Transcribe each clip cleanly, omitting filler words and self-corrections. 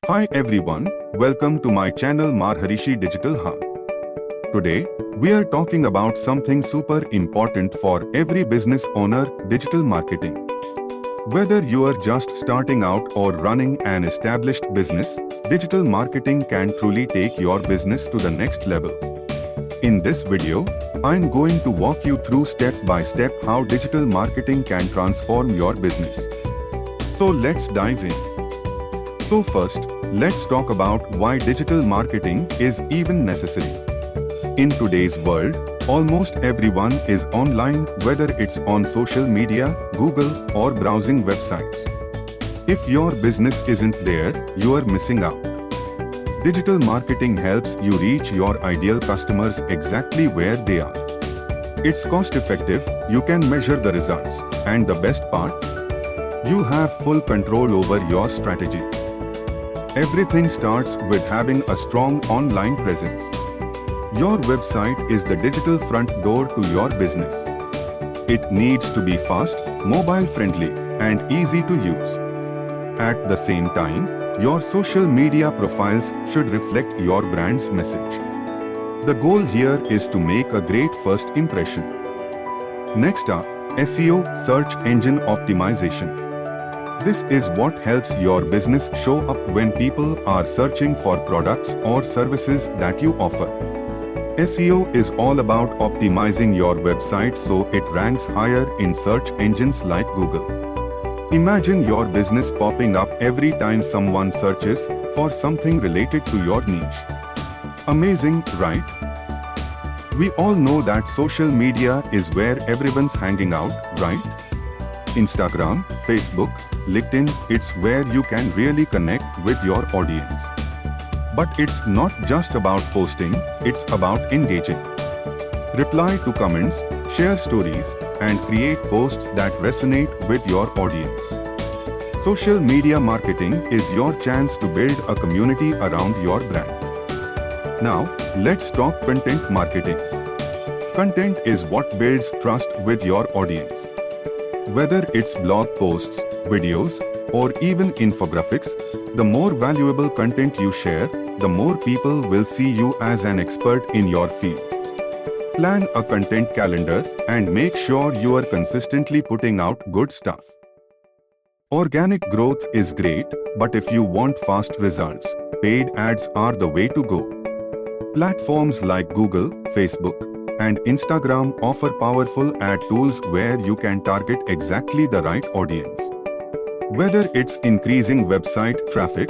Hi everyone, welcome to my channel Marharishi Digital Hub. Today, we are talking about something super important for every business owner, digital marketing. Whether you are just starting out or running an established business, digital marketing can truly take your business to the next level. In this video, I'm going to walk you through step by step how digital marketing can transform your business. So let's dive in. So first, let's talk about why digital marketing is even necessary. In today's world, almost everyone is online, whether it's on social media, Google, or browsing websites. If your business isn't there, you are missing out. Digital marketing helps you reach your ideal customers exactly where they are. It's cost-effective, you can measure the results, and the best part? You have full control over your strategy. Everything starts with having a strong online presence. Your website is the digital front door to your business. It needs to be fast, mobile-friendly, and easy to use. At the same time, your social media profiles should reflect your brand's message. The goal here is to make a great first impression. Next up, SEO, search engine optimization. This is what helps your business show up when people are searching for products or services that you offer. SEO is all about optimizing your website so it ranks higher in search engines like Google. Imagine your business popping up every time someone searches for something related to your niche. Amazing, right? We all know that social media is where everyone's hanging out, right? Instagram, Facebook, LinkedIn, it's where you can really connect with your audience. But it's not just about posting, it's about engaging. Reply to comments, share stories, and create posts that resonate with your audience. Social media marketing is your chance to build a community around your brand. Now, let's talk content marketing. Content is what builds trust with your audience. Whether it's blog posts, videos, or even infographics, the more valuable content you share, the more people will see you as an expert in your field. Plan a content calendar and make sure you are consistently putting out good stuff. Organic growth is great, but if you want fast results, paid ads are the way to go. Platforms like Google, Facebook, and Instagram offer powerful ad tools where you can target exactly the right audience. Whether it's increasing website traffic,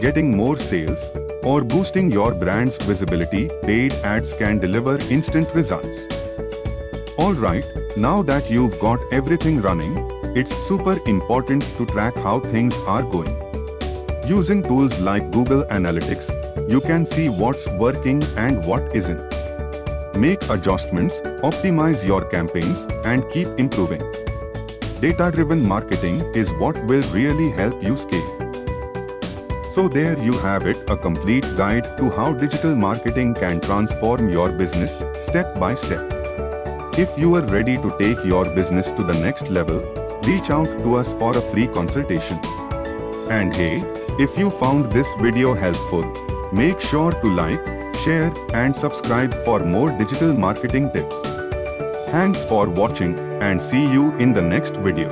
getting more sales, or boosting your brand's visibility, paid ads can deliver instant results. Alright, now that you've got everything running, it's super important to track how things are going. Using tools like Google Analytics, you can see what's working and what isn't. Make adjustments, optimize your campaigns, and keep improving. Data-driven marketing is what will really help you scale. So there you have it, a complete guide to how digital marketing can transform your business step by step. If you are ready to take your business to the next level, reach out to us for a free consultation. And hey, if you found this video helpful, make sure to like, share, and subscribe for more digital marketing tips. Thanks for watching and see you in the next video.